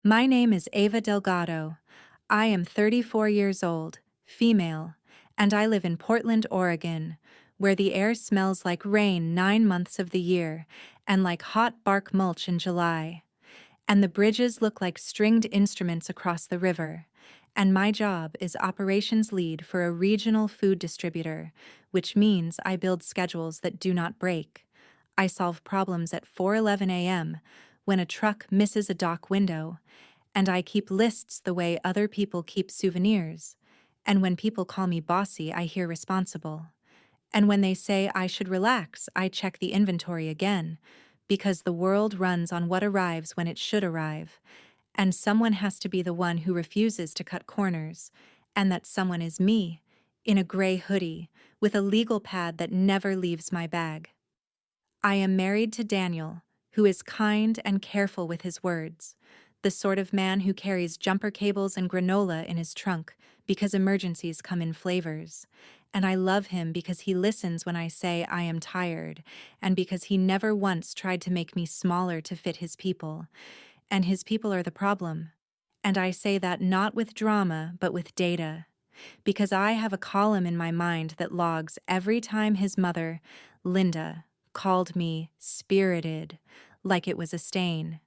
My name is Ava Delgado. I am 34 years old, female, and I live in Portland, Oregon, where the air smells like rain 9 months of the year and like hot bark mulch in July. And the bridges look like stringed instruments across the river. And my job is operations lead for a regional food distributor, which means I build schedules that do not break. I solve problems at 4:11 a.m. when a truck misses a dock window, and I keep lists the way other people keep souvenirs. And when people call me bossy, I hear responsible. And when they say I should relax, I check the inventory again, because the world runs on what arrives when it should arrive, and someone has to be the one who refuses to cut corners, and that someone is me, in a gray hoodie, with a legal pad that never leaves my bag. I am married to Daniel, who is kind and careful with his words, the sort of man who carries jumper cables and granola in his trunk because emergencies come in flavors. And I love him because he listens when I say I am tired, and because he never once tried to make me smaller to fit his people. And his people are the problem. And I say that not with drama, but with data. Because I have a column in my mind that logs every time his mother, Linda, called me spirited, like it was a stain.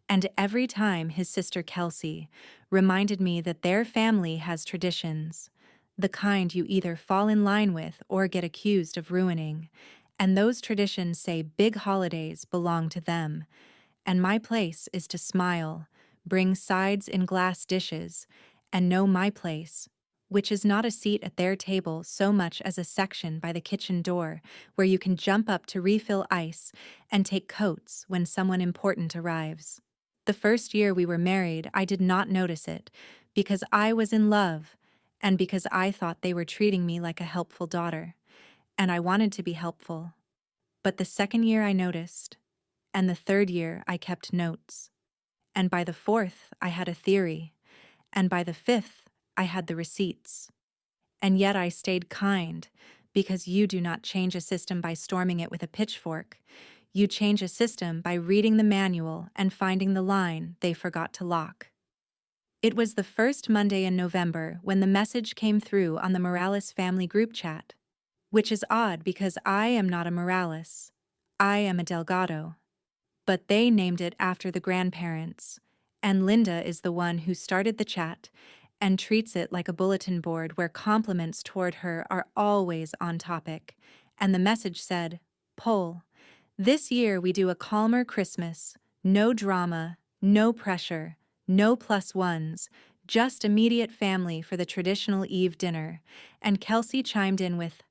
And every time his sister Kelsey reminded me that their family has traditions, the kind you either fall in line with or get accused of ruining. And those traditions say big holidays belong to them. And my place is to smile, bring sides in glass dishes, and know my place, which is not a seat at their table so much as a section by the kitchen door where you can jump up to refill ice and take coats when someone important arrives. The first year we were married, I did not notice it, because I was in love, and because I thought they were treating me like a helpful daughter, and I wanted to be helpful. But the second year I noticed, and the third year I kept notes, and by the fourth I had a theory, and by the fifth I had the receipts. And yet I stayed kind, because you do not change a system by storming it with a pitchfork. You change a system by reading the manual and finding the line they forgot to lock. It was the first Monday in November when the message came through on the Morales family group chat, which is odd because I am not a Morales. I am a Delgado. But they named it after the grandparents, and Linda is the one who started the chat and treats it like a bulletin board where compliments toward her are always on topic. And the message said, "Poll. This year we do a calmer Christmas, no drama, no pressure, no plus ones, just immediate family for the traditional Eve dinner." And Kelsey chimed in with,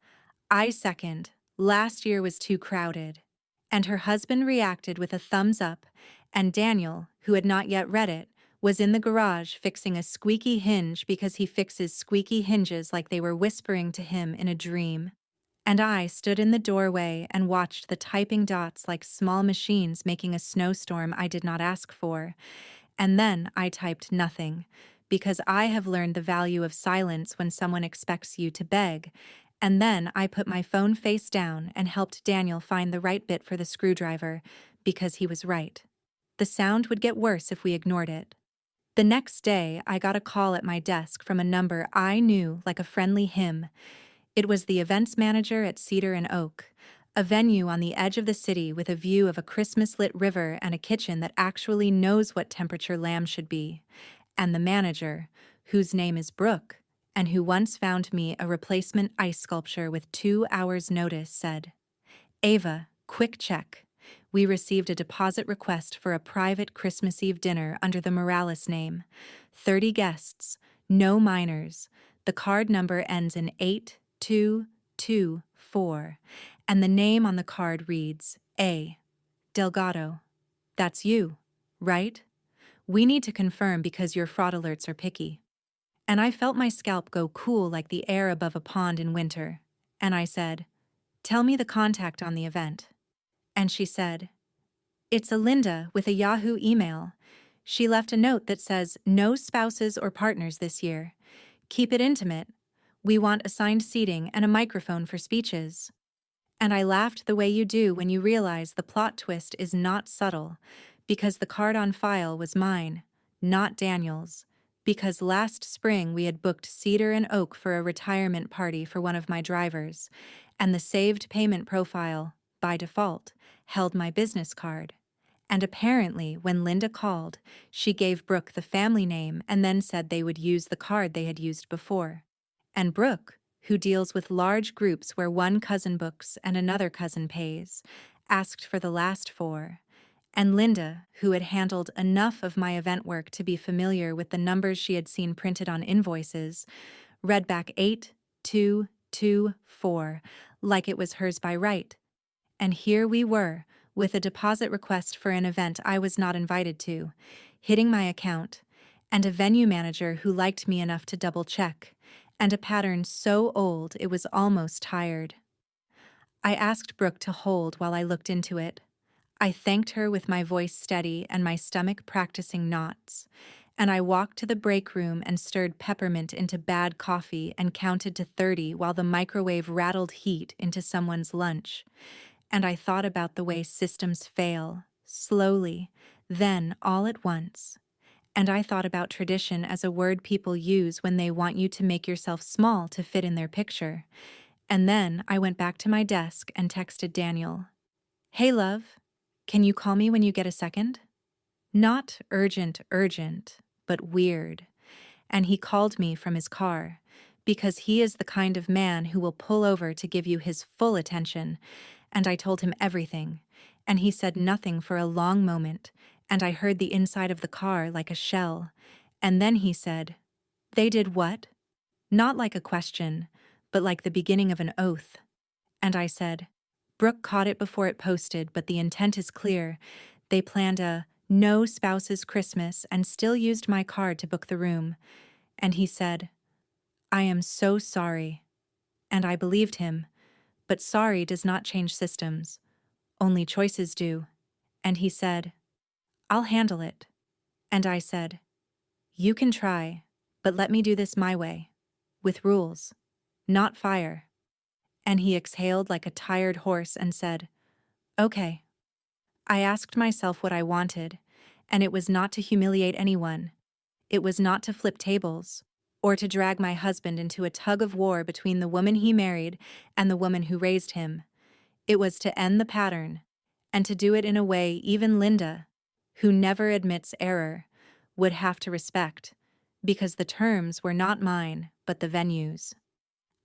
"I second, last year was too crowded." And her husband reacted with a thumbs up, and Daniel, who had not yet read it, was in the garage fixing a squeaky hinge because he fixes squeaky hinges like they were whispering to him in a dream. And I stood in the doorway and watched the typing dots like small machines making a snowstorm I did not ask for. And then I typed nothing, because I have learned the value of silence when someone expects you to beg. And then I put my phone face down and helped Daniel find the right bit for the screwdriver, because he was right. The sound would get worse if we ignored it. The next day, I got a call at my desk from a number I knew like a friendly hymn. It was the events manager at Cedar and Oak, a venue on the edge of the city with a view of a Christmas-lit river and a kitchen that actually knows what temperature lamb should be. And the manager, whose name is Brooke, and who once found me a replacement ice sculpture with 2 hours' notice, said, "Ava, quick check. We received a deposit request for a private Christmas Eve dinner under the Morales name. 30 guests, no minors. The card number ends in 8224, and the name on the card reads A. Delgado. That's you, right? We need to confirm because your fraud alerts are picky." And I felt my scalp go cool like the air above a pond in winter. And I said, "Tell me the contact on the event." And she said, "It's a Linda with a Yahoo email. She left a note that says, 'No spouses or partners this year. Keep it intimate. We want assigned seating and a microphone for speeches.'" And I laughed the way you do when you realize the plot twist is not subtle, because the card on file was mine, not Daniel's, because last spring we had booked cedar and oak for a retirement party for one of my drivers, and the saved payment profile, by default, held my business card. And apparently, when Linda called, she gave Brooke the family name and then said they would use the card they had used before. And Brooke, who deals with large groups where one cousin books and another cousin pays, asked for the last four. And Linda, who had handled enough of my event work to be familiar with the numbers she had seen printed on invoices, read back 8224 like it was hers by right. And here we were, with a deposit request for an event I was not invited to, hitting my account, and a venue manager who liked me enough to double-check, and a pattern so old it was almost tired. I asked Brooke to hold while I looked into it. I thanked her with my voice steady and my stomach practicing knots, and I walked to the break room and stirred peppermint into bad coffee and counted to 30 while the microwave rattled heat into someone's lunch. And I thought about the way systems fail, slowly, then all at once. And I thought about tradition as a word people use when they want you to make yourself small to fit in their picture. And then I went back to my desk and texted Daniel. Hey love, can you call me when you get a second? Not urgent, but weird. And he called me from his car, because he is the kind of man who will pull over to give you his full attention. And I told him everything, and he said nothing for a long moment, and I heard the inside of the car like a shell. And then he said, "They did what?" Not like a question, but like the beginning of an oath. And I said, "Brooke caught it before it posted, but the intent is clear. They planned a no spouses Christmas and still used my card to book the room." And he said, "I am so sorry." And I believed him, but sorry does not change systems. Only choices do. And he said, "I'll handle it." And I said, "You can try, but let me do this my way, with rules, not fire." And he exhaled like a tired horse and said, "Okay." I asked myself what I wanted, and it was not to humiliate anyone. It was not to flip tables, or to drag my husband into a tug of war between the woman he married and the woman who raised him. It was to end the pattern, and to do it in a way even Linda, who never admits error, would have to respect, because the terms were not mine, but the venue's.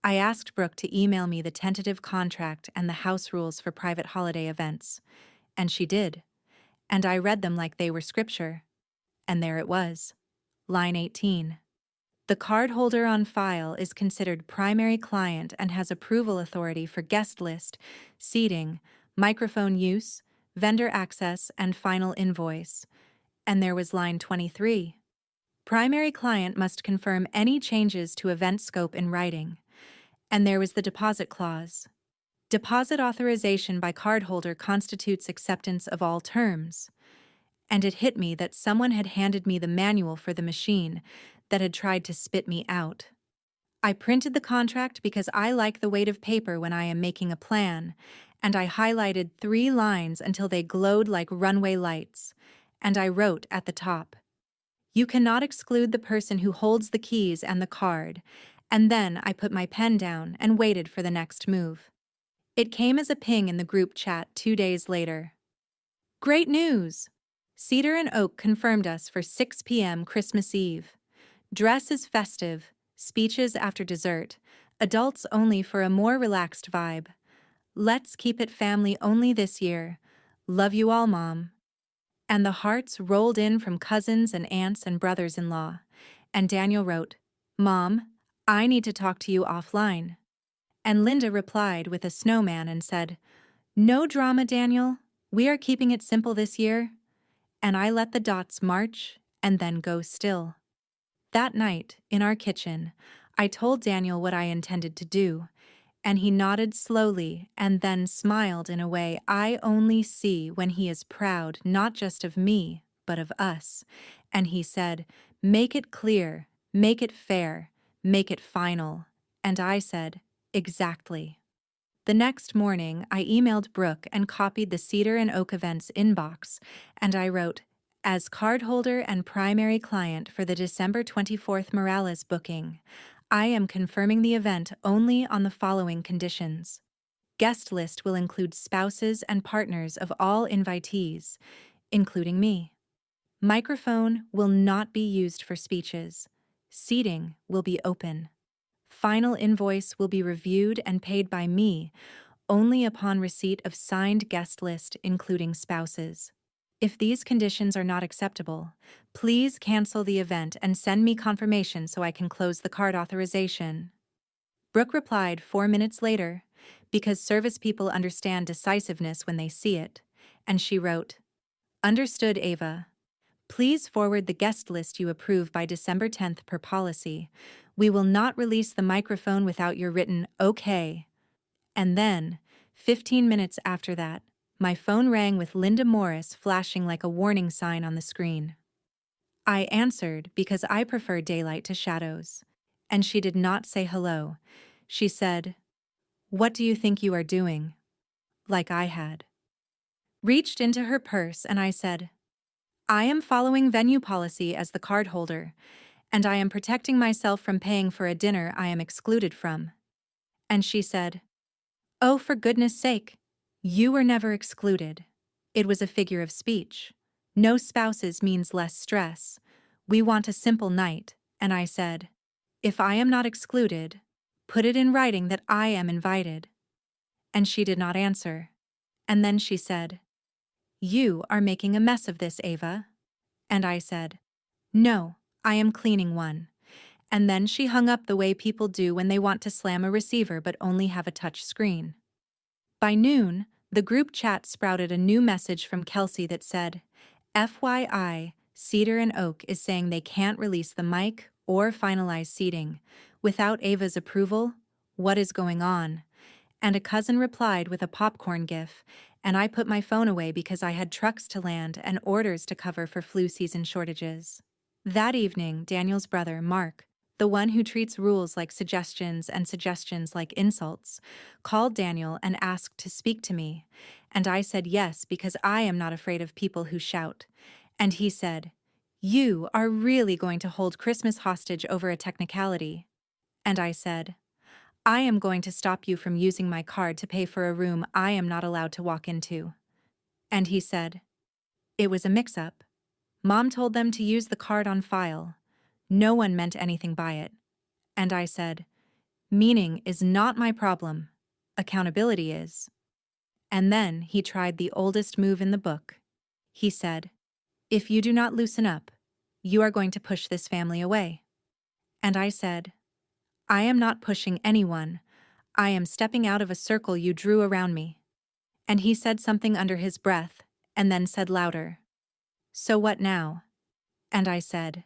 I asked Brooke to email me the tentative contract and the house rules for private holiday events, and she did, and I read them like they were scripture. And there it was, line 18. The cardholder on file is considered primary client and has approval authority for guest list, seating, microphone use, vendor access, and final invoice. And there was line 23. Primary client must confirm any changes to event scope in writing. And there was the deposit clause. Deposit authorization by cardholder constitutes acceptance of all terms. And it hit me that someone had handed me the manual for the machine that had tried to spit me out. I printed the contract because I like the weight of paper when I am making a plan, and I highlighted 3 lines until they glowed like runway lights, and I wrote at the top, "You cannot exclude the person who holds the keys and the card," and then I put my pen down and waited for the next move. It came as a ping in the group chat 2 days later. Great news! Cedar and Oak confirmed us for 6 p.m. Christmas Eve. Dress is festive, speeches after dessert, adults only for a more relaxed vibe. Let's keep it family only this year. Love you all, Mom. And the hearts rolled in from cousins and aunts and brothers-in-law. And Daniel wrote, "Mom, I need to talk to you offline." And Linda replied with a snowman and said, "No drama, Daniel. We are keeping it simple this year." And I let the dots march and then go still. That night, in our kitchen, I told Daniel what I intended to do, and he nodded slowly and then smiled in a way I only see when he is proud not just of me, but of us. And he said, "Make it clear, make it fair, make it final." And I said, "Exactly." The next morning, I emailed Brooke and copied the Cedar and Oak events inbox, and I wrote, As cardholder and primary client for the December 24th Morales booking, I am confirming the event only on the following conditions. Guest list will include spouses and partners of all invitees, including me. Microphone will not be used for speeches. Seating will be open. Final invoice will be reviewed and paid by me only upon receipt of signed guest list including spouses. If these conditions are not acceptable, please cancel the event and send me confirmation so I can close the card authorization. Brooke replied 4 minutes later, because service people understand decisiveness when they see it, and she wrote, "Understood, Ava. Please forward the guest list you approve by December 10th per policy. We will not release the microphone without your written okay." And then, 15 minutes after that, my phone rang with Linda Morris flashing like a warning sign on the screen. I answered because I prefer daylight to shadows. And she did not say hello. She said, "What do you think you are doing?" Like I had. Reached into her purse and I said, "I am following venue policy as the cardholder, and I am protecting myself from paying for a dinner I am excluded from." And she said, "Oh, for goodness sake, you were never excluded." It was a figure of speech. No spouses means less stress. We want a simple night, and I said, "If I am not excluded, put it in writing that I am invited." And she did not answer. And then she said, "You are making a mess of this, Ava." And I said, "No, I am cleaning one." And then she hung up the way people do when they want to slam a receiver but only have a touch screen. By noon, the group chat sprouted a new message from Kelsey that said, "FYI, Cedar and Oak is saying they can't release the mic or finalize seating. Without Ava's approval, what is going on?" And a cousin replied with a popcorn gif, and I put my phone away because I had trucks to land and orders to cover for flu season shortages. That evening, Daniel's brother, Mark, the one who treats rules like suggestions and suggestions like insults, called Daniel and asked to speak to me, and I said yes because I am not afraid of people who shout. And he said, "You are really going to hold Christmas hostage over a technicality." And I said, "I am going to stop you from using my card to pay for a room I am not allowed to walk into." And he said, "It was a mix-up. Mom told them to use the card on file. No one meant anything by it." And I said, "Meaning is not my problem. Accountability is." And then he tried the oldest move in the book. He said, "If you do not loosen up, you are going to push this family away." And I said, "I am not pushing anyone. I am stepping out of a circle you drew around me." And he said something under his breath, and then said louder, "So what now?" And I said,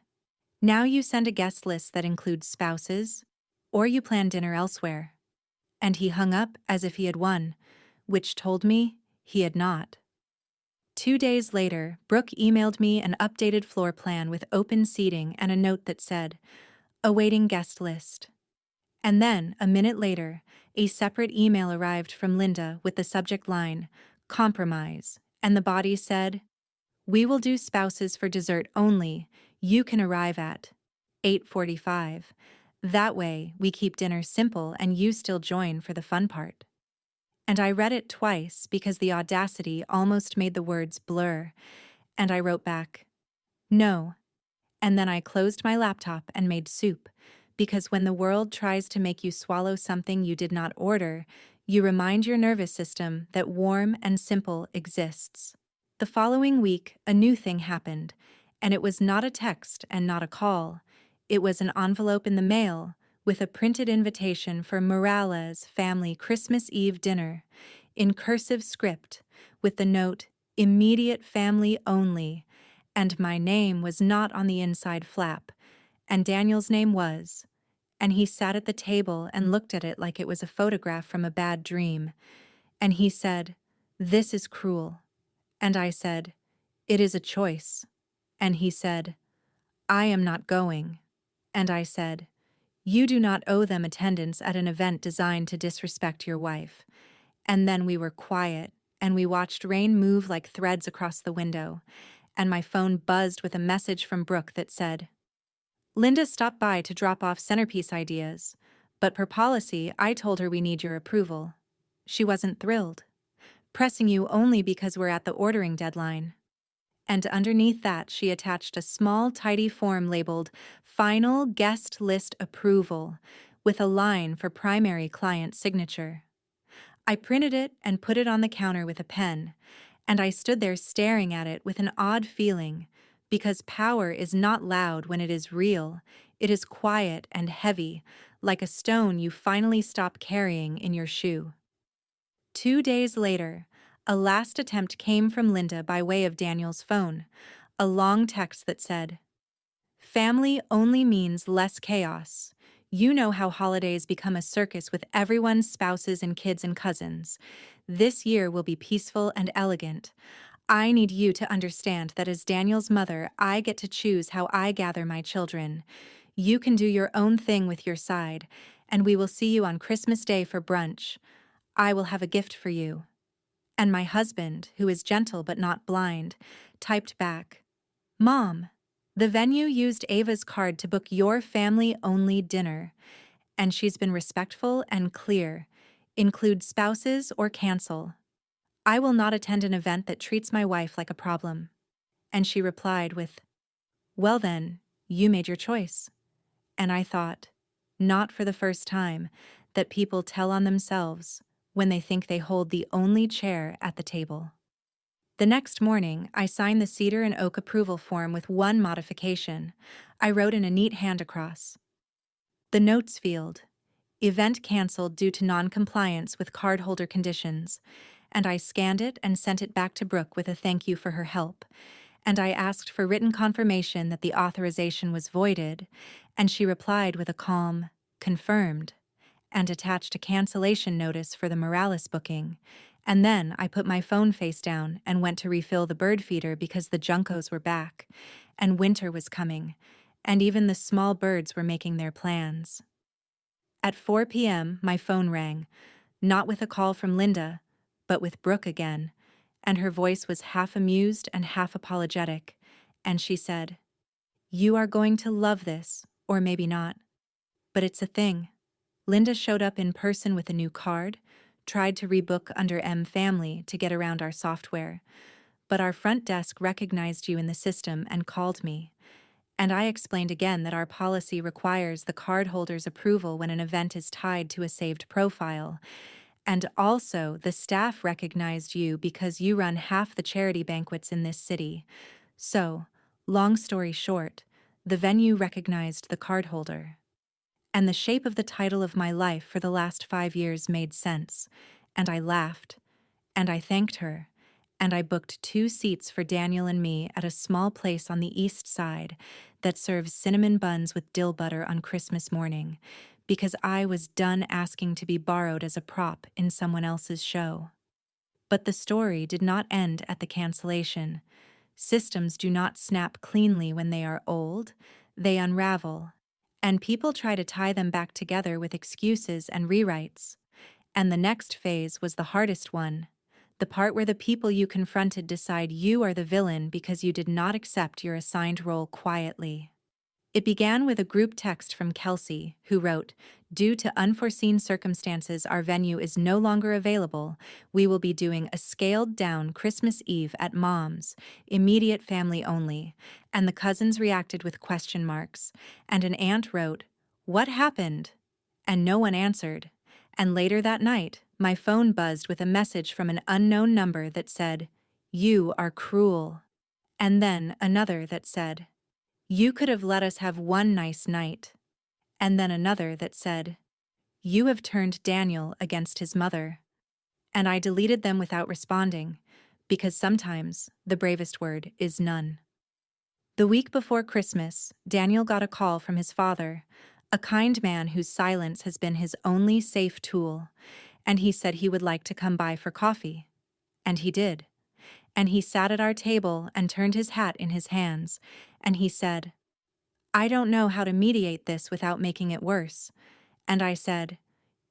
"Now you send a guest list that includes spouses, or you plan dinner elsewhere." And he hung up as if he had won, which told me he had not. 2 days later, Brooke emailed me an updated floor plan with open seating and a note that said, "Awaiting guest list." And then, a minute later, a separate email arrived from Linda with the subject line, "Compromise," and the body said, "We will do spouses for dessert only. You can arrive at 8:45. That way, we keep dinner simple and you still join for the fun part." And I read it twice because the audacity almost made the words blur, and I wrote back, "No." And then I closed my laptop and made soup, because when the world tries to make you swallow something you did not order, you remind your nervous system that warm and simple exists. The following week, a new thing happened, and it was not a text and not a call. It was an envelope in the mail with a printed invitation for Morales' family Christmas Eve dinner, in cursive script, with the note, "Immediate family only," and my name was not on the inside flap, and Daniel's name was, and he sat at the table and looked at it like it was a photograph from a bad dream, and he said, "This is cruel." And I said, "It is a choice." And he said, "I am not going." And I said, "You do not owe them attendance at an event designed to disrespect your wife." And then we were quiet, and we watched rain move like threads across the window, and my phone buzzed with a message from Brooke that said, Linda stopped by to drop off centerpiece ideas, but per policy, I told her we need your approval. She wasn't thrilled. Pressing you only because we're at the ordering deadline. And underneath that, she attached a small, tidy form labeled Final Guest List Approval, with a line for primary client signature. I printed it and put it on the counter with a pen, and I stood there staring at it with an odd feeling, because power is not loud when it is real, it is quiet and heavy, like a stone you finally stop carrying in your shoe. 2 days later, a last attempt came from Linda by way of Daniel's phone, a long text that said, Family only means less chaos. You know how holidays become a circus with everyone's spouses and kids and cousins. This year will be peaceful and elegant. I need you to understand that as Daniel's mother, I get to choose how I gather my children. You can do your own thing with your side, and we will see you on Christmas Day for brunch. I will have a gift for you. And my husband, who is gentle but not blind, typed back, Mom, the venue used Ava's card to book your family-only dinner, and she's been respectful and clear. Include spouses or cancel. I will not attend an event that treats my wife like a problem. And she replied with, Well then, you made your choice. And I thought, not for the first time, that people tell on themselves when they think they hold the only chair at the table. The next morning, I signed the cedar and oak approval form with one modification. I wrote in a neat hand across. The notes field, event canceled due to non-compliance with cardholder conditions, and I scanned it and sent it back to Brooke with a thank you for her help, and I asked for written confirmation that the authorization was voided, and she replied with a calm, confirmed, and attached a cancellation notice for the Morales booking. And then I put my phone face down and went to refill the bird feeder because the juncos were back, and winter was coming, and even the small birds were making their plans. At 4 p.m., my phone rang, not with a call from Linda, but with Brooke again, and her voice was half amused and half apologetic, and she said, You are going to love this, or maybe not, but it's a thing. Linda showed up in person with a new card, tried to rebook under M Family to get around our software, but our front desk recognized you in the system and called me. And I explained again that our policy requires the cardholder's approval when an event is tied to a saved profile. And also, the staff recognized you because you run half the charity banquets in this city. So, long story short, the venue recognized the cardholder. And the shape of the title of my life for the last 5 years made sense, and I laughed, and I thanked her, and I booked 2 seats for Daniel and me at a small place on the east side that serves cinnamon buns with dill butter on Christmas morning, because I was done asking to be borrowed as a prop in someone else's show. But the story did not end at the cancellation. Systems do not snap cleanly when they are old, they unravel, and people try to tie them back together with excuses and rewrites. And the next phase was the hardest one, the part where the people you confronted decide you are the villain because you did not accept your assigned role quietly. It began with a group text from Kelsey, who wrote, Due to unforeseen circumstances, our venue is no longer available. We will be doing a scaled-down Christmas Eve at Mom's, immediate family only. And the cousins reacted with question marks. And an aunt wrote, What happened? And no one answered. And later that night, my phone buzzed with a message from an unknown number that said, You are cruel. And then another that said, You could have let us have one nice night. And then another that said, You have turned Daniel against his mother. And I deleted them without responding, because sometimes the bravest word is none. The week before Christmas, Daniel got a call from his father, a kind man whose silence has been his only safe tool, and he said he would like to come by for coffee. And he did. And he sat at our table and turned his hat in his hands, and he said, I don't know how to mediate this without making it worse. And I said,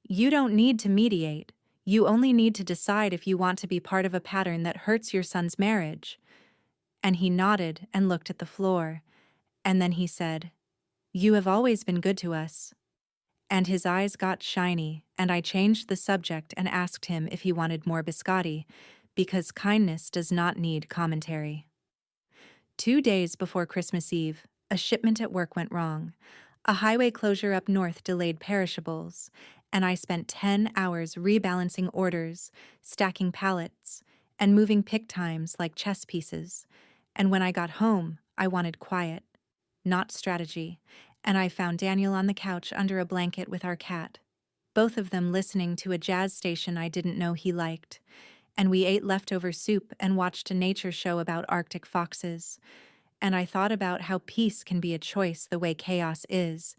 You don't need to mediate. You only need to decide if you want to be part of a pattern that hurts your son's marriage. And he nodded and looked at the floor, and then he said, "You have always been good to us." And his eyes got shiny, and I changed the subject and asked him if he wanted more biscotti, because kindness does not need commentary. 2 days before Christmas Eve, a shipment at work went wrong. A highway closure up north delayed perishables, and I spent 10 hours rebalancing orders, stacking pallets, and moving pick times like chess pieces. And when I got home, I wanted quiet, not strategy, and I found Daniel on the couch under a blanket with our cat, both of them listening to a jazz station I didn't know he liked. And we ate leftover soup and watched a nature show about Arctic foxes. And I thought about how peace can be a choice the way chaos is.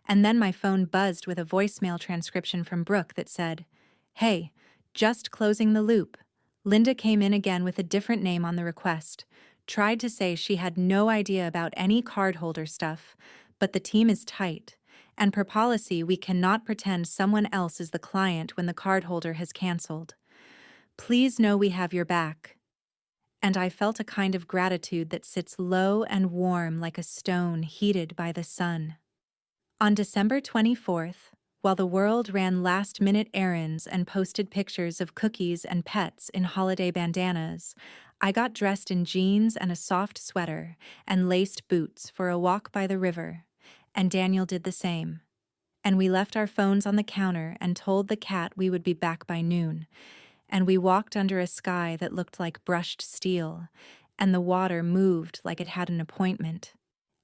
And then my phone buzzed with a voicemail transcription from Brooke that said, "Hey, just closing the loop." Linda came in again with a different name on the request, tried to say she had no idea about any cardholder stuff, but the team is tight. And per policy, we cannot pretend someone else is the client when the cardholder has canceled. Please know we have your back. And I felt a kind of gratitude that sits low and warm like a stone heated by the sun. On December 24th, while the world ran last-minute errands and posted pictures of cookies and pets in holiday bandanas, I got dressed in jeans and a soft sweater and laced boots for a walk by the river, and Daniel did the same. And we left our phones on the counter and told the cat we would be back by noon. And we walked under a sky that looked like brushed steel, and the water moved like it had an appointment.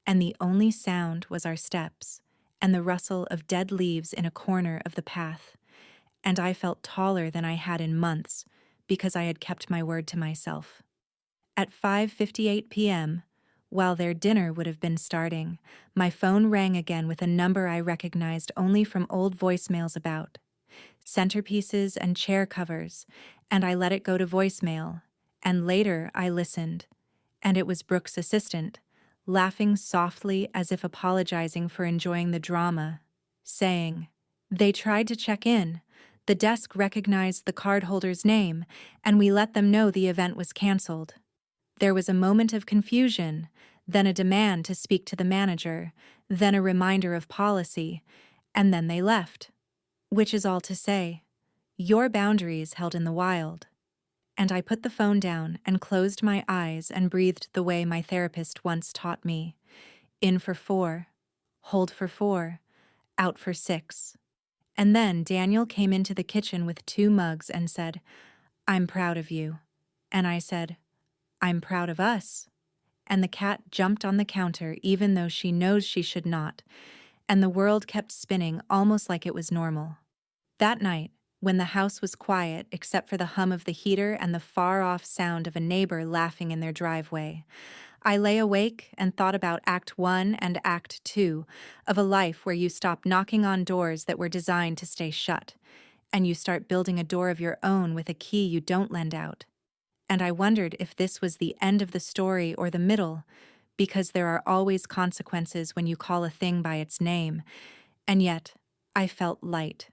And the only sound was our steps, and the rustle of dead leaves in a corner of the path. And I felt taller than I had in months, because I had kept my word to myself. At 5:58 p.m., while their dinner would have been starting, my phone rang again with a number I recognized only from old voicemails about centerpieces and chair covers, and I let it go to voicemail, and later I listened, and it was Brooke's assistant, laughing softly as if apologizing for enjoying the drama, saying, "They tried to check in. The desk recognized the cardholder's name, and we let them know the event was canceled." There was a moment of confusion, then a demand to speak to the manager, then a reminder of policy, and then they left. Which is all to say, your boundaries held in the wild. And I put the phone down and closed my eyes and breathed the way my therapist once taught me. In for 4, hold for 4, out for 6. And then Daniel came into the kitchen with 2 mugs and said, "I'm proud of you." And I said, "I'm proud of us." And the cat jumped on the counter even though she knows she should not, and the world kept spinning almost like it was normal. That night, when the house was quiet except for the hum of the heater and the far-off sound of a neighbor laughing in their driveway, I lay awake and thought about Act 1 and Act 2 of a life where you stop knocking on doors that were designed to stay shut, and you start building a door of your own with a key you don't lend out. And I wondered if this was the end of the story or the middle, because there are always consequences when you call a thing by its name, and yet I felt light.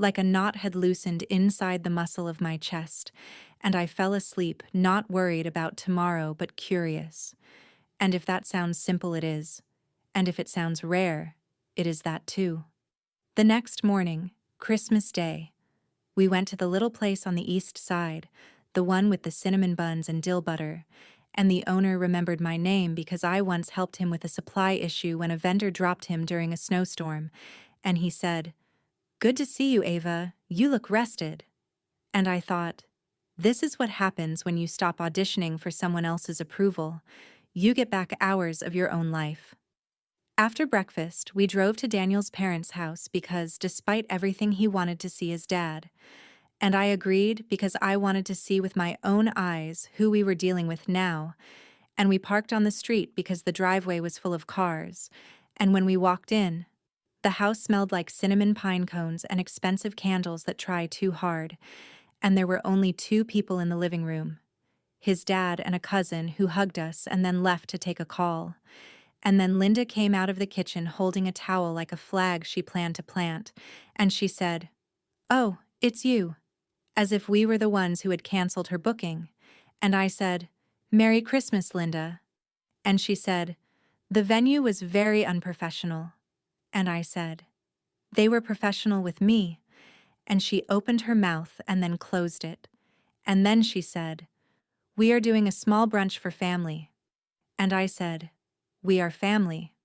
Like a knot had loosened inside the muscle of my chest, and I fell asleep not worried about tomorrow but curious. And if that sounds simple, it is. And if it sounds rare, it is that too. The next morning, Christmas Day, we went to the little place on the east side, the one with the cinnamon buns and dill butter, and the owner remembered my name because I once helped him with a supply issue when a vendor dropped him during a snowstorm, and he said, "Good to see you, Ava. You look rested." And I thought, this is what happens when you stop auditioning for someone else's approval. You get back hours of your own life. After breakfast, we drove to Daniel's parents' house because, despite everything, he wanted to see his dad. And I agreed because I wanted to see with my own eyes who we were dealing with now. And we parked on the street because the driveway was full of cars. And when we walked in, the house smelled like cinnamon pine cones and expensive candles that try too hard, and there were only 2 people in the living room. His dad and a cousin who hugged us and then left to take a call. And then Linda came out of the kitchen holding a towel like a flag she planned to plant, and she said, "Oh, it's you," as if we were the ones who had canceled her booking. And I said, "Merry Christmas, Linda." And she said, "The venue was very unprofessional." And I said, "They were professional with me." And she opened her mouth and then closed it. And then she said, "We are doing a small brunch for family." And I said, "We are family."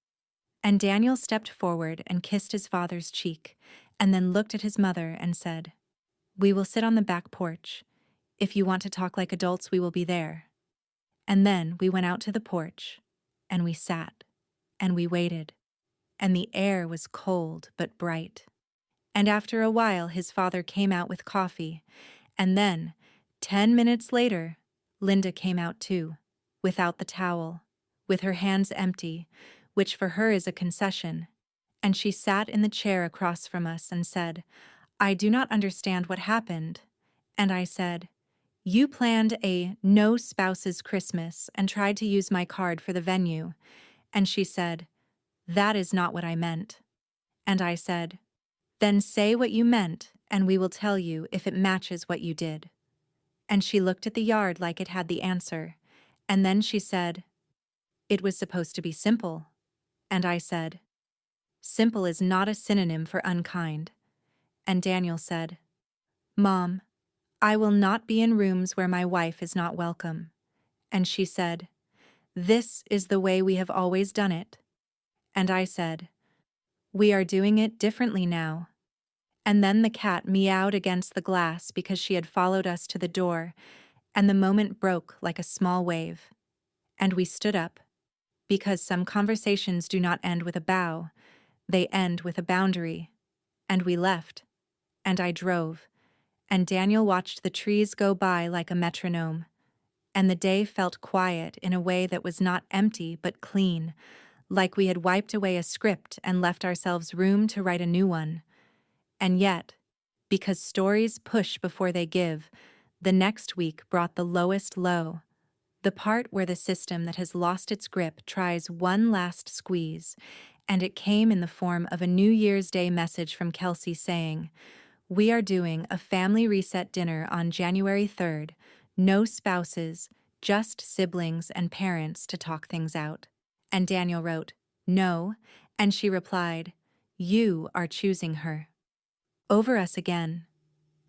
And Daniel stepped forward and kissed his father's cheek, and then looked at his mother and said, "We will sit on the back porch. If you want to talk like adults, we will be there." And then we went out to the porch, and we sat, and we waited, and the air was cold but bright. And after a while his father came out with coffee, and then, 10 minutes later, Linda came out too, without the towel, with her hands empty, which for her is a concession, and she sat in the chair across from us and said, "I do not understand what happened." And I said, "You planned a no spouses Christmas and tried to use my card for the venue." And she said, "That is not what I meant." And I said, "Then say what you meant, and we will tell you if it matches what you did." And she looked at the yard like it had the answer, and then she said, "It was supposed to be simple." And I said, "Simple is not a synonym for unkind." And Daniel said, "Mom, I will not be in rooms where my wife is not welcome." And she said, "This is the way we have always done it." And I said, "We are doing it differently now." And then the cat meowed against the glass because she had followed us to the door, and the moment broke like a small wave. And we stood up, because some conversations do not end with a bow, they end with a boundary. And we left, and I drove, and Daniel watched the trees go by like a metronome. And the day felt quiet in a way that was not empty but clean, like we had wiped away a script and left ourselves room to write a new one. And yet, because stories push before they give, the next week brought the lowest low, the part where the system that has lost its grip tries one last squeeze, and it came in the form of a New Year's Day message from Kelsey saying, "We are doing a family reset dinner on January 3rd, no spouses, just siblings and parents to talk things out." And Daniel wrote, "No," and she replied, "You are choosing her." Over us again.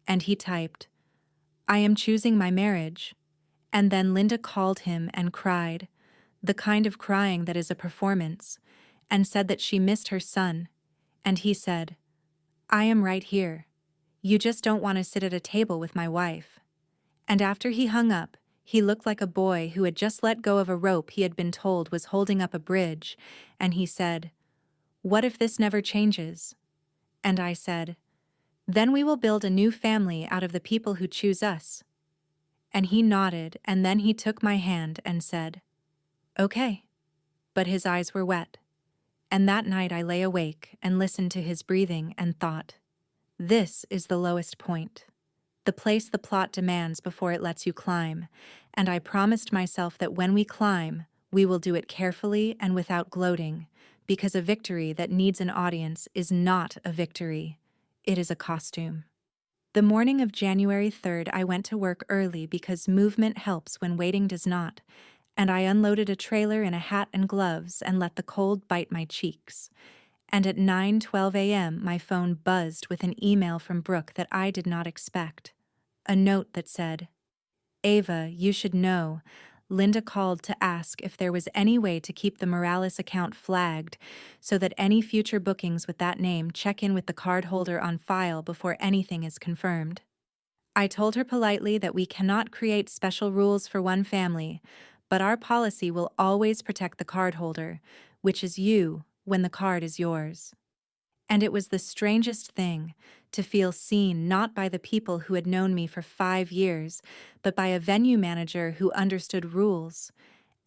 And he typed, "I am choosing my marriage." And then Linda called him and cried, the kind of crying that is a performance, and said that she missed her son. And he said, "I am right here. You just don't want to sit at a table with my wife." And after he hung up, he looked like a boy who had just let go of a rope he had been told was holding up a bridge, and he said, "What if this never changes?" And I said, "Then we will build a new family out of the people who choose us." And he nodded, and then he took my hand and said, "Okay." But his eyes were wet. And that night I lay awake and listened to his breathing and thought, this is the lowest point, the place the plot demands before it lets you climb, and I promised myself that when we climb, we will do it carefully and without gloating, because a victory that needs an audience is not a victory, it is a costume. The morning of January 3rd, I went to work early because movement helps when waiting does not, and I unloaded a trailer in a hat and gloves and let the cold bite my cheeks. And at 9:12 a.m., my phone buzzed with an email from Brooke that I did not expect. A note that said, "Ava, you should know. Linda called to ask if there was any way to keep the Morales account flagged so that any future bookings with that name check in with the cardholder on file before anything is confirmed." I told her politely that we cannot create special rules for one family, but our policy will always protect the cardholder, which is you when the card is yours. And it was the strangest thing to feel seen not by the people who had known me for 5 years, but by a venue manager who understood rules.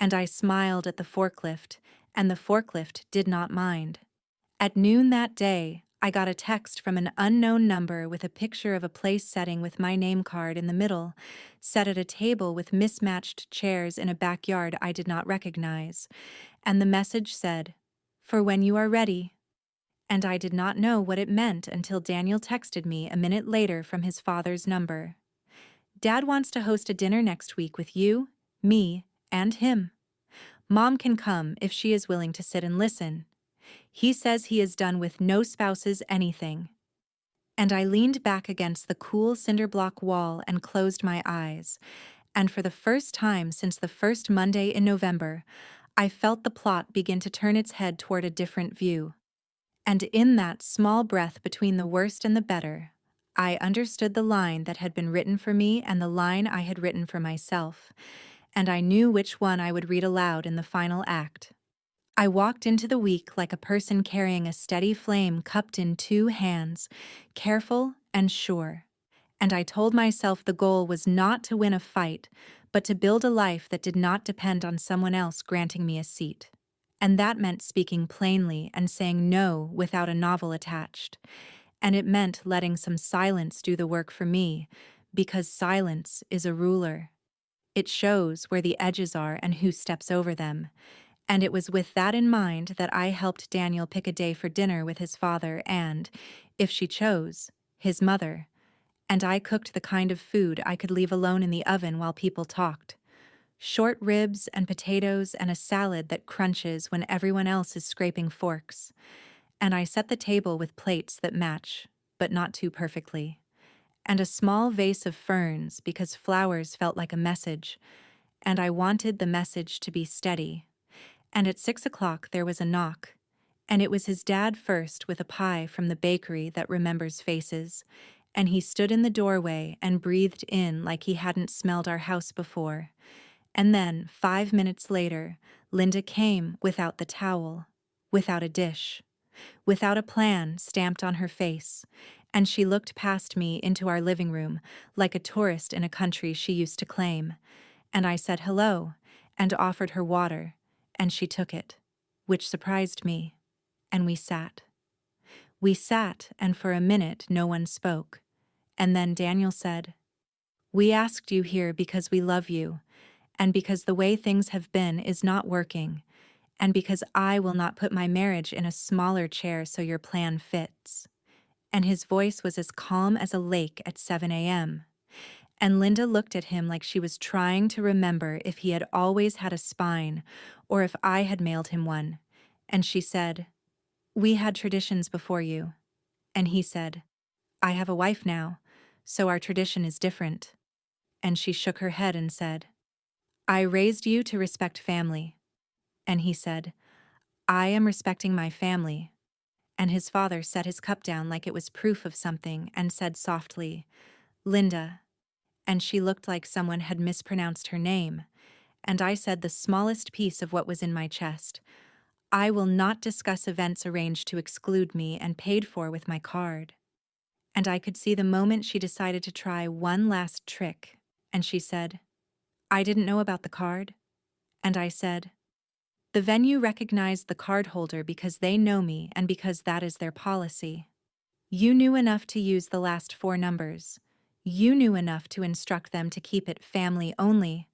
And I smiled at the forklift, and the forklift did not mind. At noon that day, I got a text from an unknown number with a picture of a place setting with my name card in the middle, set at a table with mismatched chairs in a backyard I did not recognize. And the message said, "For when you are ready." And I did not know what it meant until Daniel texted me a minute later from his father's number. "Dad wants to host a dinner next week with you, me, And him. Mom can come if she is willing to sit and listen. He says he is done with no spouses anything. And I leaned back against the cool cinder block wall and closed my eyes, and for the first time since the first Monday in November, I felt the plot begin to turn its head toward a different view. And in that small breath between the worst and the better, I understood the line that had been written for me and the line I had written for myself, and I knew which one I would read aloud in the final act. I walked into the week like a person carrying a steady flame cupped in two hands, careful and sure. And I told myself the goal was not to win a fight, but to build a life that did not depend on someone else granting me a seat. And that meant speaking plainly and saying no without a novel attached. And it meant letting some silence do the work for me, because silence is a ruler. It shows where the edges are and who steps over them. And it was with that in mind that I helped Daniel pick a day for dinner with his father and, if she chose, his mother. And I cooked the kind of food I could leave alone in the oven while people talked. Short ribs and potatoes and a salad that crunches when everyone else is scraping forks. And I set the table with plates that match, but not too perfectly. And a small vase of ferns because flowers felt like a message, and I wanted the message to be steady. And at 6 o'clock there was a knock, and it was his dad first with a pie from the bakery that remembers faces, and he stood in the doorway and breathed in like he hadn't smelled our house before. And then, 5 minutes later, Linda came without the towel, without a dish, without a plan stamped on her face, and she looked past me into our living room like a tourist in a country she used to claim. And I said hello and offered her water, and she took it, which surprised me, and we sat. We sat, and for a minute no one spoke, and then Daniel said, "We asked you here because we love you, and because the way things have been is not working, and because I will not put my marriage in a smaller chair so your plan fits." And his voice was as calm as a lake at 7 a.m. And Linda looked at him like she was trying to remember if he had always had a spine or if I had mailed him one. And she said, "We had traditions before you." And he said, "I have a wife now, so our tradition is different." And she shook her head and said, "I raised you to respect family." And he said, "I am respecting my family." And his father set his cup down like it was proof of something and said softly, "Linda." And she looked like someone had mispronounced her name. And I said the smallest piece of what was in my chest. "I will not discuss events arranged to exclude me and paid for with my card." And I could see the moment she decided to try one last trick. And she said, "I didn't know about the card." And I said, "The venue recognized the cardholder because they know me and because that is their policy. You knew enough to use the last four numbers. You knew enough to instruct them to keep it family only.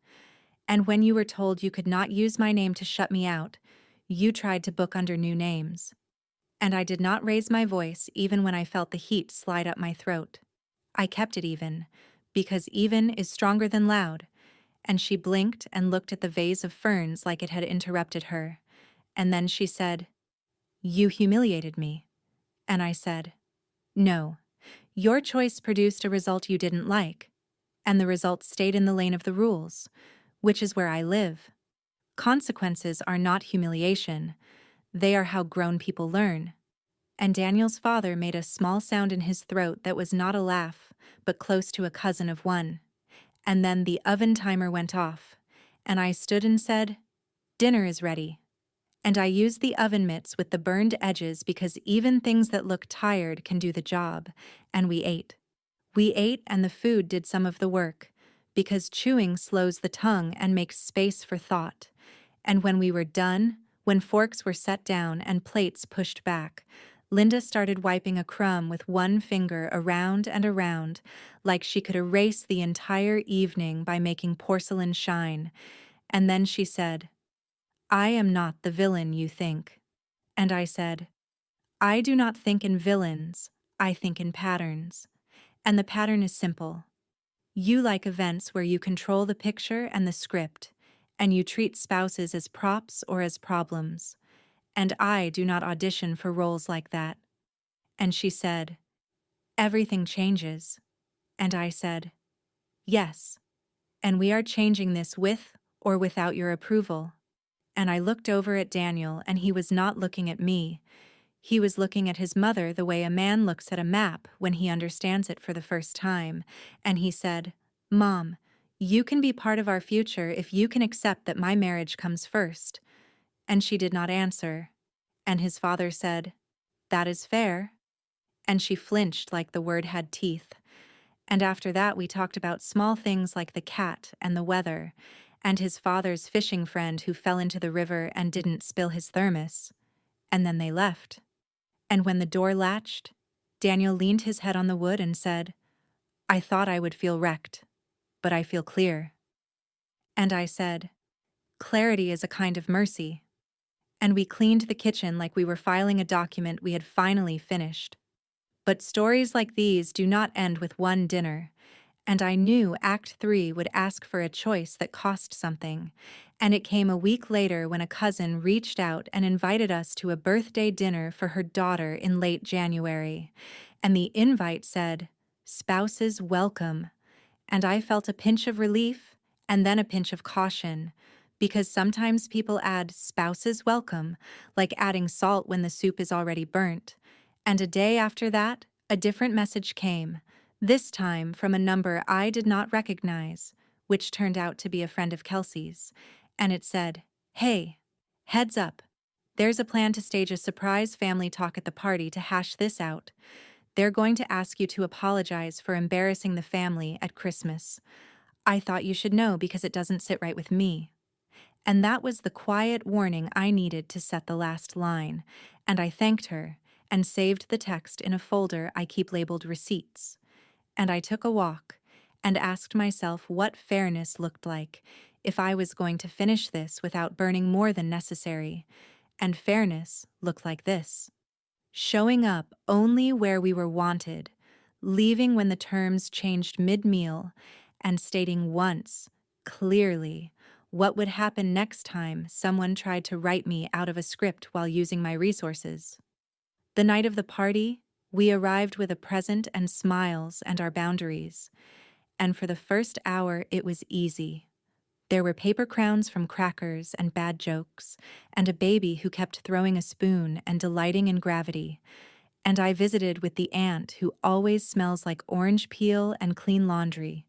And when you were told you could not use my name to shut me out, you tried to book under new names." And I did not raise my voice even when I felt the heat slide up my throat. I kept it even, because even is stronger than loud. And she blinked and looked at the vase of ferns like it had interrupted her. And then she said, "You humiliated me." And I said, "No. Your choice produced a result you didn't like. And the result stayed in the lane of the rules, which is where I live. Consequences are not humiliation. They are how grown people learn." And Daniel's father made a small sound in his throat that was not a laugh, but close to a cousin of one. And then the oven timer went off, and I stood and said, "Dinner is ready." And I used the oven mitts with the burned edges because even things that look tired can do the job, and we ate. We ate, and the food did some of the work, because chewing slows the tongue and makes space for thought. And when we were done, when forks were set down and plates pushed back, Linda started wiping a crumb with one finger around and around, like she could erase the entire evening by making porcelain shine. And then she said, "I am not the villain you think." And I said, "I do not think in villains, I think in patterns. And the pattern is simple. You like events where you control the picture and the script, and you treat spouses as props or as problems. And I do not audition for roles like that. And she said, everything changes. And I said, yes, and we are changing this with or without your approval. And I looked over at Daniel, and he was not looking at me. He was looking at his mother the way a man looks at a map when he understands it for the first time. And he said, Mom, you can be part of our future if you can accept that my marriage comes first. And she did not answer. And his father said, that is fair. And she flinched like the word had teeth. And after that we talked about small things like the cat and the weather, and his father's fishing friend who fell into the river and didn't spill his thermos. And then they left. And when the door latched, Daniel leaned his head on the wood and said, I thought I would feel wrecked, but I feel clear. And I said, clarity is a kind of mercy. And we cleaned the kitchen like we were filing a document we had finally finished. But stories like these do not end with one dinner, and I knew Act 3 would ask for a choice that cost something, and it came a week later when a cousin reached out and invited us to a birthday dinner for her daughter in late January, and the invite said, "Spouses welcome," and I felt a pinch of relief and then a pinch of caution, because sometimes people add "spouses welcome," like adding salt when the soup is already burnt, and a day after that, a different message came, this time from a number I did not recognize, which turned out to be a friend of Kelsey's, and it said, "Hey, heads up. There's a plan to stage a surprise family talk at the party to hash this out. They're going to ask you to apologize for embarrassing the family at Christmas. I thought you should know because it doesn't sit right with me." And that was the quiet warning I needed to set the last line, and I thanked her and saved the text in a folder I keep labeled receipts. And I took a walk and asked myself what fairness looked like if I was going to finish this without burning more than necessary. And fairness looked like this: showing up only where we were wanted, leaving when the terms changed mid-meal, and stating once, clearly, what would happen next time someone tried to write me out of a script while using my resources. The night of the party, we arrived with a present and smiles and our boundaries, and for the first hour it was easy. There were paper crowns from crackers and bad jokes, and a baby who kept throwing a spoon and delighting in gravity. And I visited with the aunt who always smells like orange peel and clean laundry.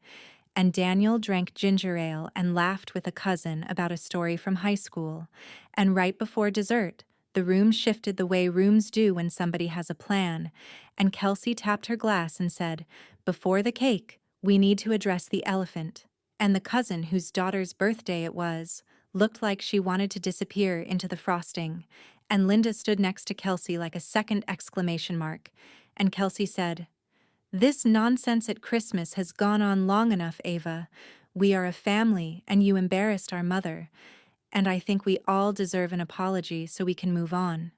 And Daniel drank ginger ale and laughed with a cousin about a story from high school. And right before dessert, the room shifted the way rooms do when somebody has a plan. And Kelsey tapped her glass and said, "Before the cake, we need to address the elephant." And the cousin whose daughter's birthday it was looked like she wanted to disappear into the frosting, and Linda stood next to Kelsey like a second exclamation mark, and Kelsey said, "This nonsense at Christmas has gone on long enough, Ava. We are a family, and you embarrassed our mother, and I think we all deserve an apology so we can move on."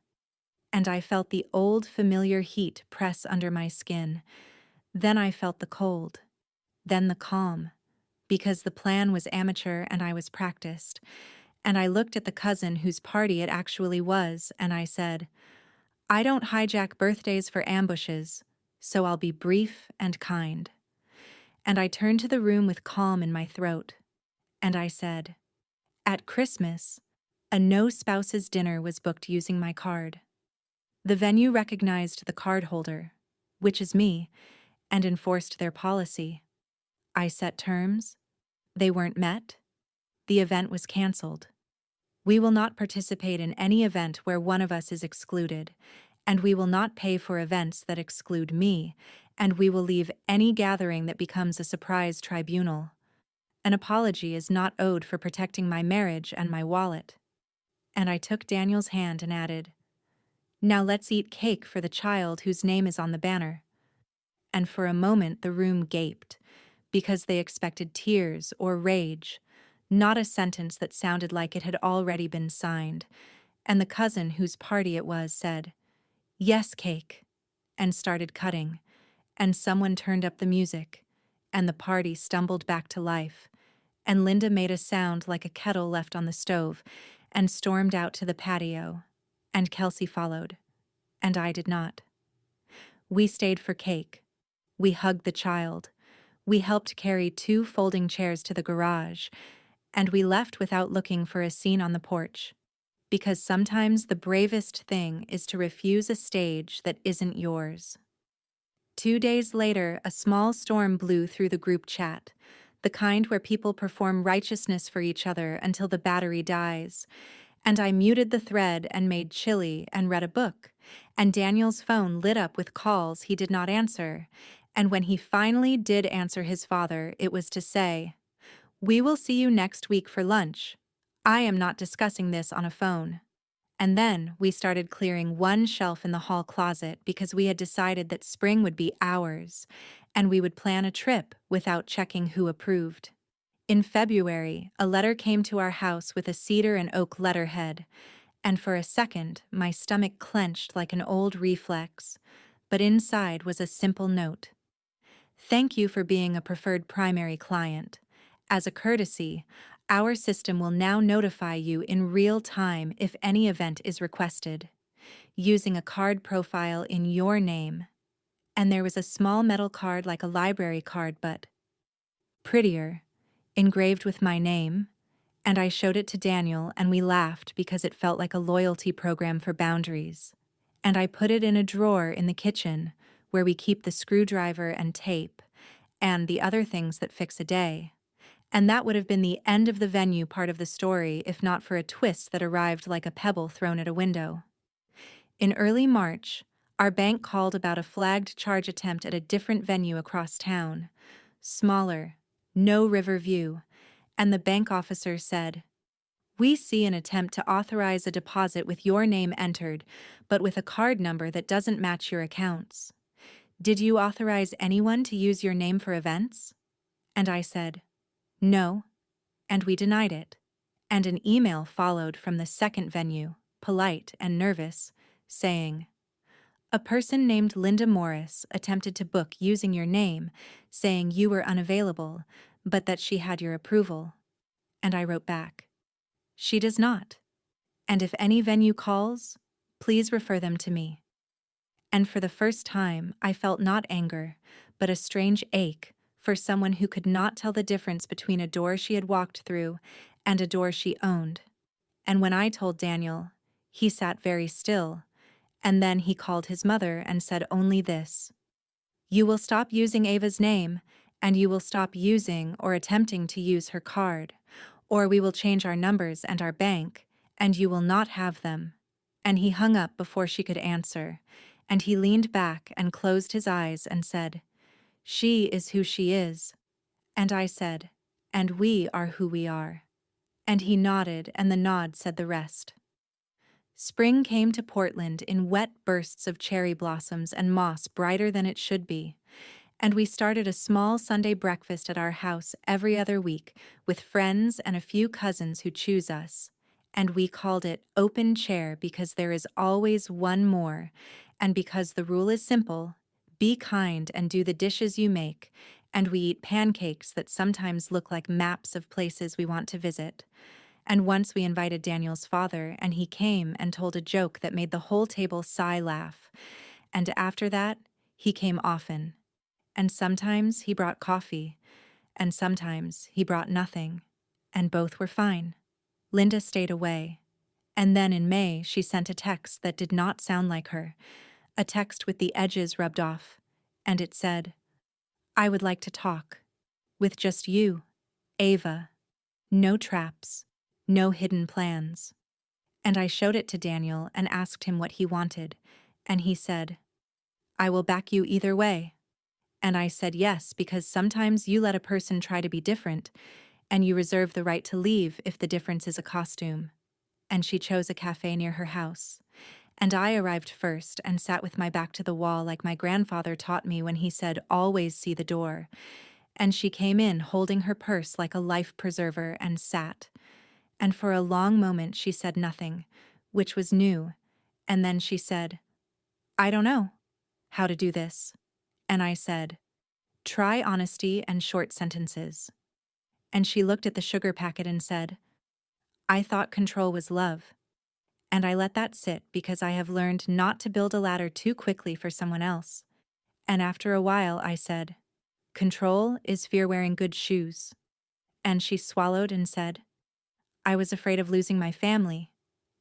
And I felt the old familiar heat press under my skin. Then I felt the cold. Then the calm, because the plan was amateur and I was practiced. And I looked at the cousin whose party it actually was, and I said, "I don't hijack birthdays for ambushes, so I'll be brief and kind." And I turned to the room with calm in my throat, and I said, "At Christmas, a no spouses dinner was booked using my card. The venue recognized the cardholder, which is me, and enforced their policy. I set terms. They weren't met. The event was canceled. We will not participate in any event where one of us is excluded, and we will not pay for events that exclude me, and we will leave any gathering that becomes a surprise tribunal. An apology is not owed for protecting my marriage and my wallet." And I took Daniel's hand and added, "Now let's eat cake for the child whose name is on the banner." And for a moment the room gaped, because they expected tears or rage, not a sentence that sounded like it had already been signed. And the cousin whose party it was said, "Yes, cake," and started cutting, and someone turned up the music, and the party stumbled back to life, and Linda made a sound like a kettle left on the stove and stormed out to the patio, and Kelsey followed, and I did not. We stayed for cake. We hugged the child. We helped carry 2 folding chairs to the garage, and we left without looking for a scene on the porch. Because sometimes the bravest thing is to refuse a stage that isn't yours. 2 days later, a small storm blew through the group chat, the kind where people perform righteousness for each other until the battery dies. And I muted the thread and made chili and read a book, and Daniel's phone lit up with calls he did not answer. And when he finally did answer his father, it was to say, "We will see you next week for lunch. I am not discussing this on a phone." And then we started clearing one shelf in the hall closet because we had decided that spring would be ours, and we would plan a trip without checking who approved. In February, a letter came to our house with a cedar and oak letterhead, and for a second my stomach clenched like an old reflex, but inside was a simple note. "Thank you for being a preferred primary client. As a courtesy, our system will now notify you in real time if any event is requested, using a card profile in your name." And there was a small metal card like a library card, but prettier, engraved with my name, and I showed it to Daniel and we laughed because it felt like a loyalty program for boundaries. And I put it in a drawer in the kitchen where we keep the screwdriver and tape and the other things that fix a day. And that would have been the end of the venue part of the story if not for a twist that arrived like a pebble thrown at a window. In early March, our bank called about a flagged charge attempt at a different venue across town. Smaller, no river view, and the bank officer said, "We see an attempt to authorize a deposit with your name entered, but with a card number that doesn't match your accounts. Did you authorize anyone to use your name for events?" And I said, "No," and we denied it. And an email followed from the second venue, polite and nervous, saying, "A person named Linda Morris attempted to book using your name, saying you were unavailable, but that she had your approval." And I wrote back, "She does not. And if any venue calls, please refer them to me." And for the first time, I felt not anger, but a strange ache for someone who could not tell the difference between a door she had walked through and a door she owned. And when I told Daniel, he sat very still, and then he called his mother and said only this: "You will stop using Ava's name, and you will stop using or attempting to use her card, or we will change our numbers and our bank, and you will not have them." And he hung up before she could answer, and he leaned back and closed his eyes and said, "She is who she is." And I said, "And we are who we are." And he nodded, and the nod said the rest. Spring came to Portland in wet bursts of cherry blossoms and moss brighter than it should be, and we started a small Sunday breakfast at our house every other week with friends and a few cousins who choose us. And we called it Open Chair because there is always one more, and because the rule is simple: be kind and do the dishes you make, and we eat pancakes that sometimes look like maps of places we want to visit. And once we invited Daniel's father, and he came and told a joke that made the whole table sigh laugh. And after that, he came often. And sometimes he brought coffee, and sometimes he brought nothing, and both were fine. Linda stayed away, and then in May she sent a text that did not sound like her, a text with the edges rubbed off, and it said, "I would like to talk, with just you, Ava. No traps, no hidden plans." And I showed it to Daniel and asked him what he wanted, and he said, "I will back you either way." And I said yes, because sometimes you let a person try to be different, and you reserve the right to leave if the difference is a costume. And she chose a cafe near her house. And I arrived first and sat with my back to the wall like my grandfather taught me when he said, "Always see the door." And she came in holding her purse like a life preserver and sat. And for a long moment she said nothing, which was new. And then she said, "I don't know how to do this." And I said, "Try honesty and short sentences." And she looked at the sugar packet and said, I thought control was love. And I let that sit because I have learned not to build a ladder too quickly for someone else. And after a while, I said, control is fear wearing good shoes. And she swallowed and said, I was afraid of losing my family.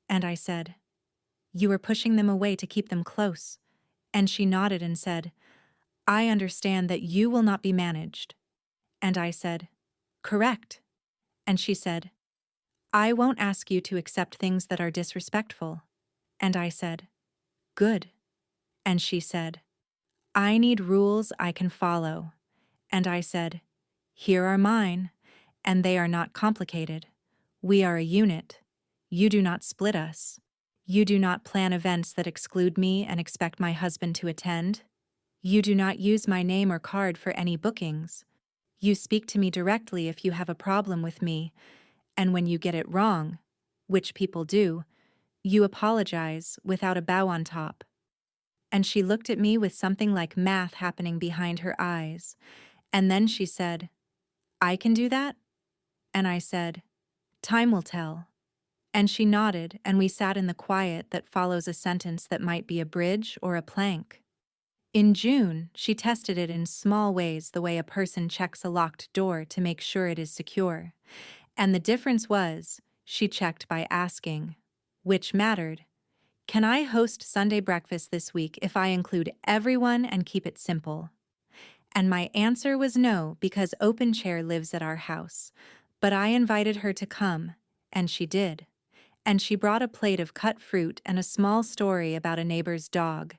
And I said, you were pushing them away to keep them close. And she nodded and said, I understand that you will not be managed. And I said, correct. And she said, I won't ask you to accept things that are disrespectful. And I said, good. And she said, I need rules I can follow. And I said, here are mine, and they are not complicated. We are a unit. You do not split us. You do not plan events that exclude me and expect my husband to attend. You do not use my name or card for any bookings. You speak to me directly if you have a problem with me, and when you get it wrong, which people do, you apologize without a bow on top. And she looked at me with something like math happening behind her eyes, and then she said, I can do that? And I said, time will tell. And she nodded, and we sat in the quiet that follows a sentence that might be a bridge or a plank. In June, she tested it in small ways, the way a person checks a locked door to make sure it is secure. And the difference was, she checked by asking, which mattered. Can I host Sunday breakfast this week if I include everyone and keep it simple? And my answer was no, because Open Chair lives at our house. But I invited her to come, and she did. And she brought a plate of cut fruit and a small story about a neighbor's dog,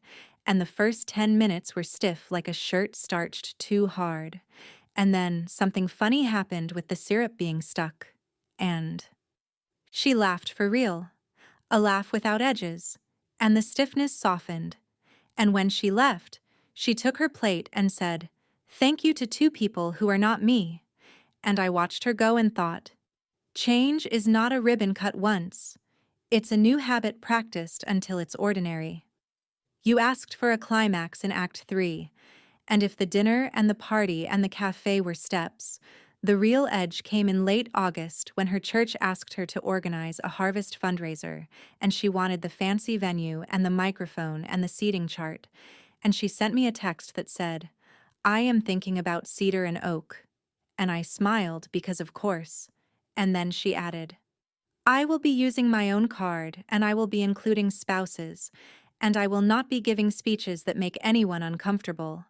and the first 10 minutes were stiff like a shirt starched too hard. And then something funny happened with the syrup being stuck. And she laughed for real. A laugh without edges. And the stiffness softened. And when she left, she took her plate and said, thank you to two people who are not me. And I watched her go and thought, change is not a ribbon cut once. It's a new habit practiced until it's ordinary. You asked for a climax in Act 3, and if the dinner and the party and the cafe were steps, the real edge came in late August when her church asked her to organize a harvest fundraiser, and she wanted the fancy venue and the microphone and the seating chart, and she sent me a text that said, I am thinking about cedar and oak. And I smiled because of course, and then she added, I will be using my own card, and I will be including spouses, and I will not be giving speeches that make anyone uncomfortable.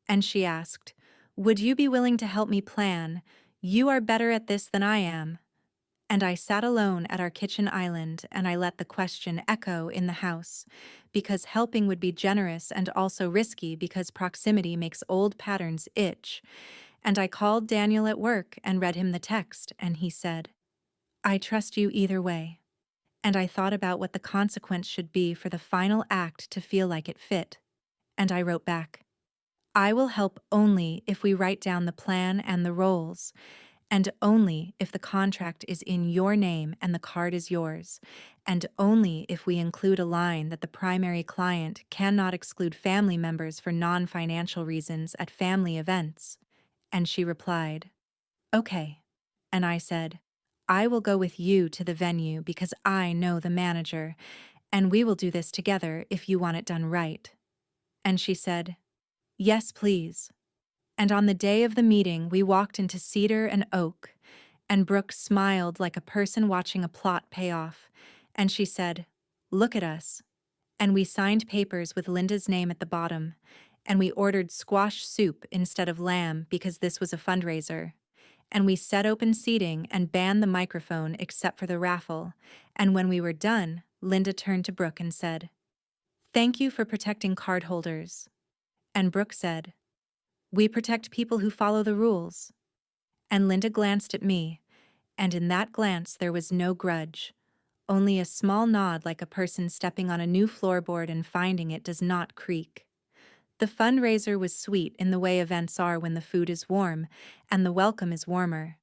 And she asked, would you be willing to help me plan? You are better at this than I am. And I sat alone at our kitchen island, and I let the question echo in the house, because helping would be generous and also risky because proximity makes old patterns itch. And I called Daniel at work and read him the text, and he said, I trust you either way. And I thought about what the consequence should be for the final act to feel like it fit. And I wrote back, I will help only if we write down the plan and the roles, and only if the contract is in your name and the card is yours, and only if we include a line that the primary client cannot exclude family members for non-financial reasons at family events. And she replied, okay. And I said, I will go with you to the venue because I know the manager, and we will do this together if you want it done right. And she said, yes, please. And on the day of the meeting, we walked into cedar and oak, and Brooke smiled like a person watching a plot pay off, and she said, look at us. And we signed papers with Linda's name at the bottom, and we ordered squash soup instead of lamb because this was a fundraiser. And we set open seating and banned the microphone except for the raffle, and when we were done, Linda turned to Brooke and said, thank you for protecting cardholders. And Brooke said, we protect people who follow the rules. And Linda glanced at me, and in that glance there was no grudge, only a small nod like a person stepping on a new floorboard and finding it does not creak. The fundraiser was sweet in the way events are when the food is warm and the welcome is warmer.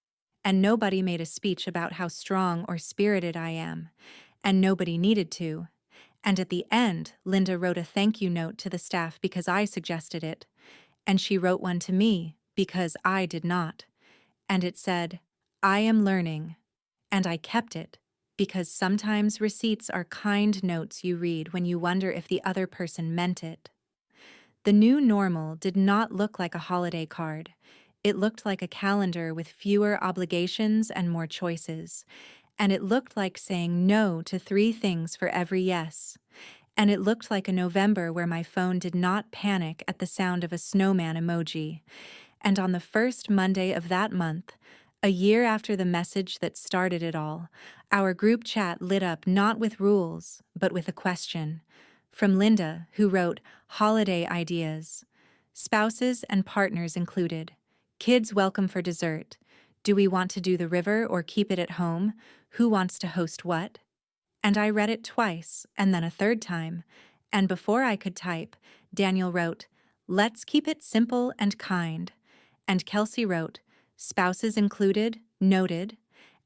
And nobody made a speech about how strong or spirited I am, and nobody needed to. And at the end, Linda wrote a thank you note to the staff because I suggested it, and she wrote one to me because I did not. And it said, I am learning. And I kept it, because sometimes receipts are kind notes you read when you wonder if the other person meant it. The new normal did not look like a holiday card. It looked like a calendar with fewer obligations and more choices. And it looked like saying no to 3 things for every yes. And it looked like a November where my phone did not panic at the sound of a snowman emoji. And on the first Monday of that month, a year after the message that started it all, our group chat lit up not with rules, but with a question. From Linda, who wrote, "Holiday ideas. Spouses and partners included. Kids welcome for dessert. Do we want to do the river or keep it at home? Who wants to host what?" And I read it twice, and then a third time. And before I could type, Daniel wrote, "Let's keep it simple and kind." And Kelsey wrote, "Spouses included, noted."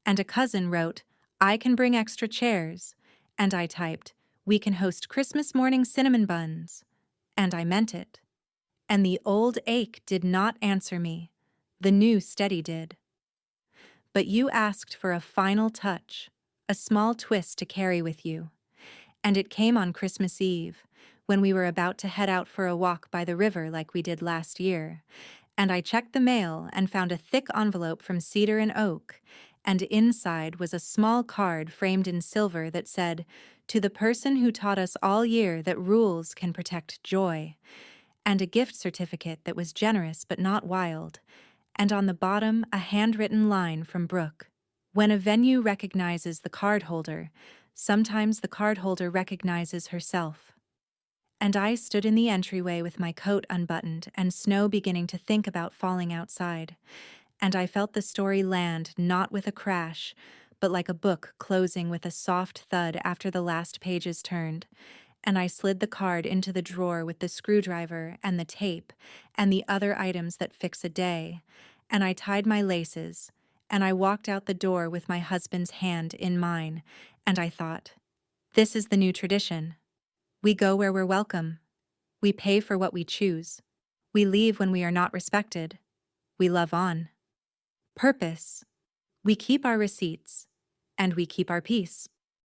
And a cousin wrote, "I can bring extra chairs." And I typed, "We can host Christmas morning cinnamon buns." And I meant it. And the old ache did not answer me. The new steady did. But you asked for a final touch, a small twist to carry with you. And it came on Christmas Eve, when we were about to head out for a walk by the river like we did last year. And I checked the mail and found a thick envelope from Cedar and Oak, and inside was a small card framed in silver that said, "To the person who taught us all year that rules can protect joy," and a gift certificate that was generous but not wild, and on the bottom a handwritten line from Brooke. "When a venue recognizes the cardholder, sometimes the cardholder recognizes herself." And I stood in the entryway with my coat unbuttoned and snow beginning to think about falling outside. And I felt the story land not with a crash, but like a book closing with a soft thud after the last page is turned. And I slid the card into the drawer with the screwdriver and the tape and the other items that fix a day. And I tied my laces, and I walked out the door with my husband's hand in mine. And I thought, this is the new tradition. We go where we're welcome. We pay for what we choose. We leave when we are not respected. We love on. Purpose. We keep our receipts. And we keep our peace.